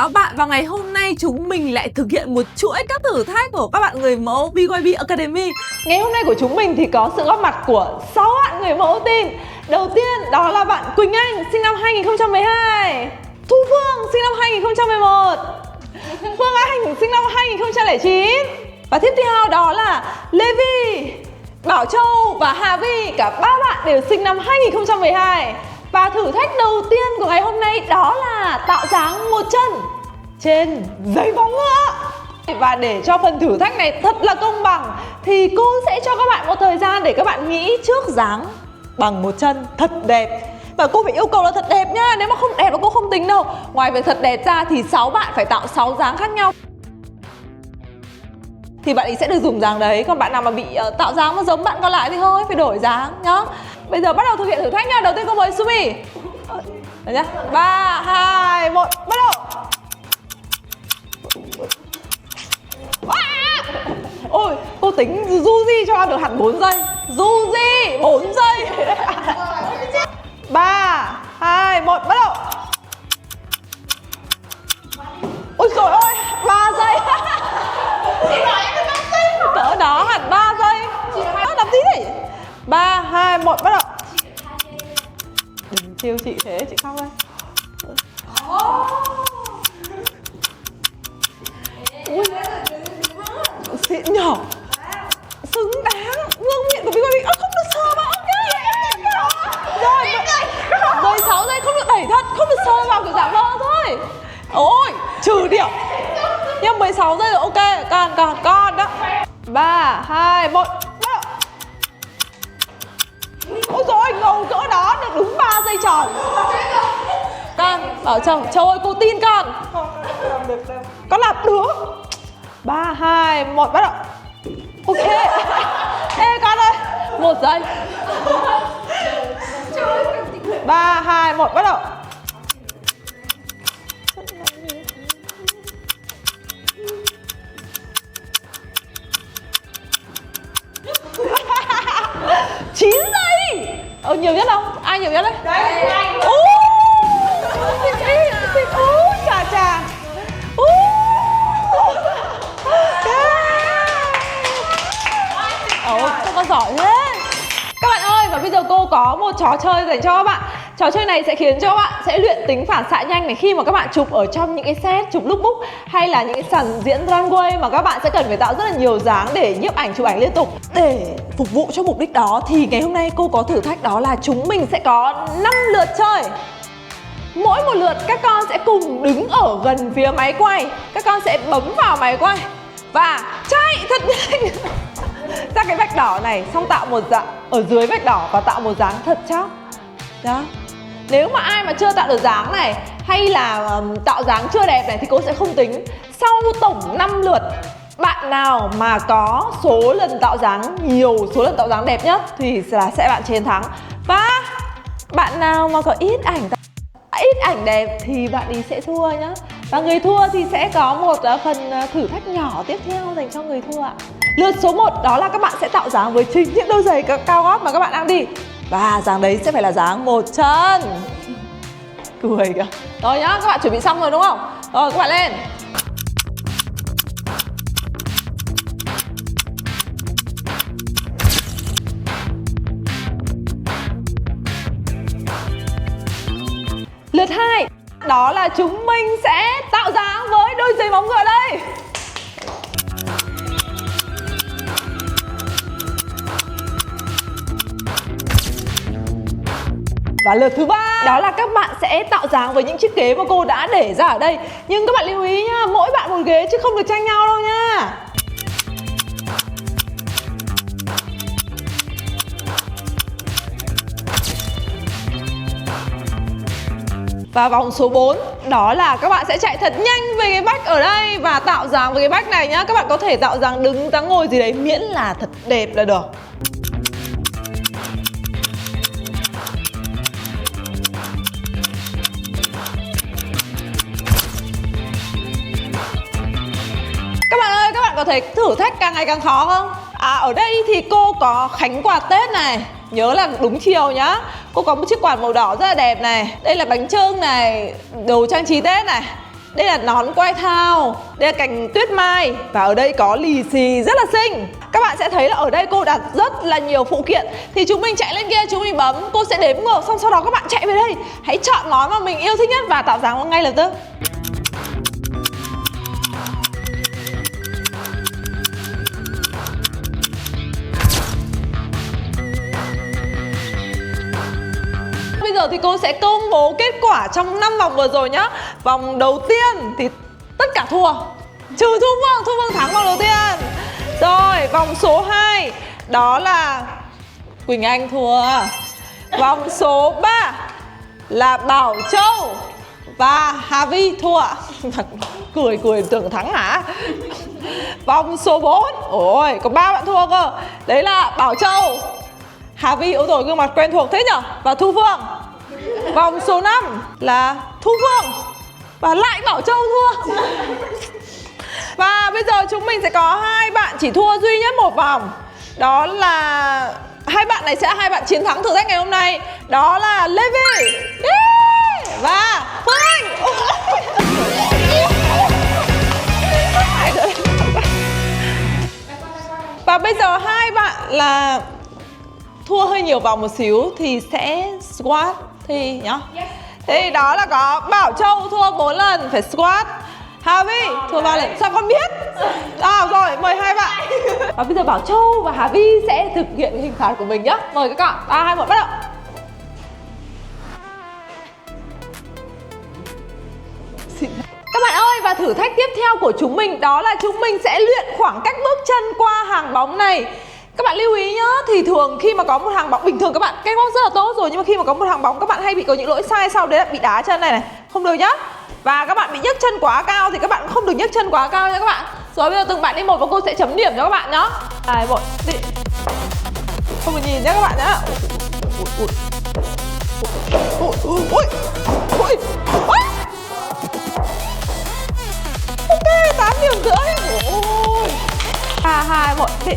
các bạn, và ngày hôm nay chúng mình lại thực hiện một chuỗi các thử thách của các bạn người mẫu BYB Academy. Ngày hôm nay của chúng mình thì có sự góp mặt của 6 bạn người mẫu tin. Đầu tiên đó là bạn Quỳnh Anh sinh năm 2012, Thu Phương sinh năm 2011, Phương Anh sinh năm 2009. Và tiếp theo đó là Lê Vi, Bảo Châu và Hà Vi. Cả 3 bạn đều sinh năm 2012. Và thử thách đầu tiên của ngày hôm nay đó là tạo dáng một chân trên giấy bóng ngựa. Và để cho phần thử thách này thật là công bằng thì cô sẽ cho các bạn một thời gian để các bạn nghĩ trước dáng bằng một chân thật đẹp. Và cô phải yêu cầu là thật đẹp nhá. Nếu mà không đẹp là cô không tính đâu. Ngoài việc thật đẹp ra thì 6 bạn phải tạo 6 dáng khác nhau thì bạn ấy sẽ được dùng dáng đấy. Còn bạn nào mà bị tạo dáng mà giống bạn còn lại thì thôi, phải đổi dáng nhá. Bây giờ bắt đầu thực hiện thử thách nha. Đầu tiên cô mời Sumi. Đấy nhá. 3, 2, 1, bắt đầu. Ôi, cô tính Juji cho ăn được hẳn 4 giây. Juji 4 giây. 3, 2, 1, bắt đầu. Ôi trời ơi, 3 giây. Cỡ đó hẳn 3 giây. Làm tí đi. 3, 2, 1, bắt đầu. Đừng trêu chị thế, chị khóc đây. Ui, xịn nhỏ, xứng đáng. Vương miện của BYB. Không được sờ vào nhá. Rồi, 16 giây không được đẩy thật, không được sờ vào kiểu giả vờ thôi. Ôi, trừ điểm. Nhưng 16 giây rồi, ok, con đó. 3, 2, 1, bắt đầu. Ôi dồi, ngầu cỡ đó được đúng 3 giây tròn. Con, bảo Châu ơi cô tin con. Con làm được. 3, 2, 1, bắt đầu. Ok. Ê con ơi, 1 giây. 3, 2, 1, bắt đầu. Chín giây. Nhiều nhất không? Ai nhiều nhất đấy? Đấy. Chà. Sao con giỏi thế? Các bạn ơi, và bây giờ cô có một trò chơi dành cho các bạn. Trò chơi này sẽ khiến cho các bạn sẽ luyện tính phản xạ nhanh này. Khi mà các bạn chụp ở trong những cái set chụp lookbook hay là những cái sàn diễn runway mà các bạn sẽ cần phải tạo rất là nhiều dáng để nhiếp ảnh, chụp ảnh liên tục. Để phục vụ cho mục đích đó thì ngày hôm nay cô có thử thách đó là chúng mình sẽ có 5 lượt chơi. Mỗi một lượt các con sẽ cùng đứng ở gần phía máy quay. Các con sẽ bấm vào máy quay và chạy thật nhanh ra cái vạch đỏ này, xong tạo một dạng ở dưới vạch đỏ và tạo một dáng thật chắc. Đó. Nếu mà ai mà chưa tạo được dáng này hay là tạo dáng chưa đẹp này thì cô sẽ không tính. Sau tổng 5 lượt, bạn nào mà có số lần tạo dáng nhiều, số lần tạo dáng đẹp nhất thì là sẽ bạn chiến thắng. Và bạn nào mà có ít ảnh đẹp thì bạn ý sẽ thua nhá. Và người thua thì sẽ có một phần thử thách nhỏ tiếp theo dành cho người thua ạ. Lượt số 1 đó là các bạn sẽ tạo dáng với chính những đôi giày cao gót mà các bạn đang đi. Và dáng đấy sẽ phải là dáng một chân. Cười kìa. Rồi nhá, các bạn chuẩn bị xong rồi đúng không? Rồi các bạn lên. Lượt 2 đó là chúng mình sẽ tạo dáng với đôi giày bóng ngựa đây. Và lượt thứ 3 đó là các bạn sẽ tạo dáng với những chiếc ghế mà cô đã để ra ở đây. Nhưng các bạn lưu ý nhá, mỗi bạn một ghế chứ không được tranh nhau đâu nha. Và vòng số 4 đó là các bạn sẽ chạy thật nhanh về cái vách ở đây và tạo dáng với cái vách này nhá. Các bạn có thể tạo dáng đứng, dáng ngồi gì đấy miễn là thật đẹp là được. Các bạn ơi, các bạn có thấy thử thách càng ngày càng khó không? Ở đây thì cô có khánh quà Tết này. Nhớ là đúng chiều nhá. Cô có một chiếc quạt màu đỏ rất là đẹp này. Đây là bánh chưng này, đồ trang trí Tết này. Đây là nón quai thao, đây là cành tuyết mai, và ở đây có lì xì rất là xinh. Các bạn sẽ thấy là ở đây cô đặt rất là nhiều phụ kiện. Thì chúng mình chạy lên kia, chúng mình bấm, cô sẽ đếm ngược, xong sau đó các bạn chạy về đây. Hãy chọn món mà mình yêu thích nhất và tạo dáng ngay lập tức. Bây giờ thì cô sẽ công bố kết quả trong 5 vòng vừa rồi nhá. Vòng đầu tiên thì tất cả thua, trừ Thu Phương. Thu Phương thắng vòng đầu tiên. Rồi, vòng số 2 đó là Quỳnh Anh thua. Vòng số 3 là Bảo Châu và Hà Vi thua. Cười tưởng thắng hả? Vòng số 4, ôi có 3 bạn thua cơ. Đấy là Bảo Châu, Hà Vi, ôi rồi gương mặt quen thuộc thế nhở, và Thu Phương. Vòng số 5 là Thu Phương và lại Bảo Châu thua. Và bây giờ chúng mình sẽ có 2 bạn chỉ thua duy nhất một vòng. Đó là 2 bạn này sẽ là 2 bạn chiến thắng thử thách ngày hôm nay. Đó là Lê Vi và Phương Anh. Và bây giờ 2 bạn là thua hơi nhiều vòng một xíu thì sẽ squat thì nhá. Thế đó là có Bảo Châu thua 4 lần phải squat, Hà Vi thua 3 lần. Sao con biết? Rồi, mời 2 bạn. Và bây giờ Bảo Châu và Hà Vi sẽ thực hiện hình phạt của mình nhá. Mời các bạn. 3, 2, 1 bắt đầu. Các bạn ơi, và thử thách tiếp theo của chúng mình đó là chúng mình sẽ luyện khoảng cách bước chân qua hàng bóng này. Các bạn lưu ý nhá, thì thường khi mà có một hàng bóng, bình thường các bạn catwalk rất là tốt rồi, nhưng mà khi mà có một hàng bóng các bạn hay bị có những lỗi sai sau đấy là bị đá chân này, không được nhá. Và các bạn bị nhấc chân quá cao thì các bạn không được nhấc chân quá cao nha các bạn. Rồi bây giờ từng bạn đi một và cô sẽ chấm điểm cho các bạn nhá. 2, 1 đi. Không được nhìn nhá các bạn nhá. Ok, 8 điểm rưỡi. 3, 2, 1 đi.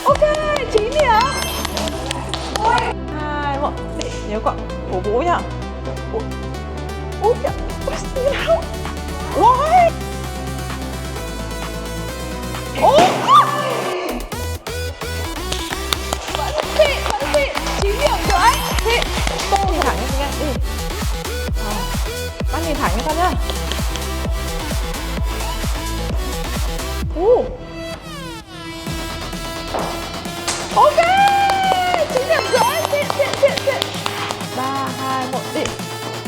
Ok, 9 điểm. 2, 1 để nhớ cậu cổ vũ nhá. Ui kìa, xí lắm. Ôi. Vẫn xịn, 9 điểm rưỡi. Xịn. Tô nhìn thẳng nha đi. Bác nhìn thẳng cho con nhá. Ok, 9 điểm rưỡi. Xịn. 3, 2, 1 đi.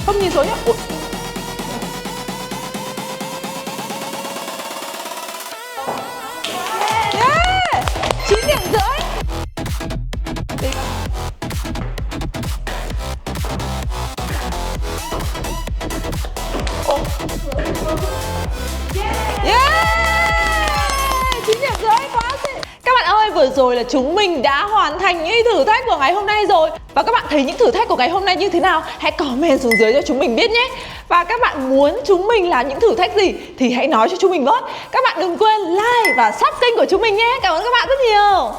Không nhìn xuống nhá. Yeah, 9 điểm rưỡi. Đi. Yeah, 9 điểm rưỡi, quá xịn. Các bạn ơi, vừa rồi là chúng mình đã hoàn thành những thử thách của ngày hôm nay rồi. Và các bạn thấy những thử thách của ngày hôm nay như thế nào? Hãy comment xuống dưới cho chúng mình biết nhé. Và các bạn muốn chúng mình làm những thử thách gì thì hãy nói cho chúng mình với. Các bạn đừng quên like và sub kênh của chúng mình nhé. Cảm ơn các bạn rất nhiều.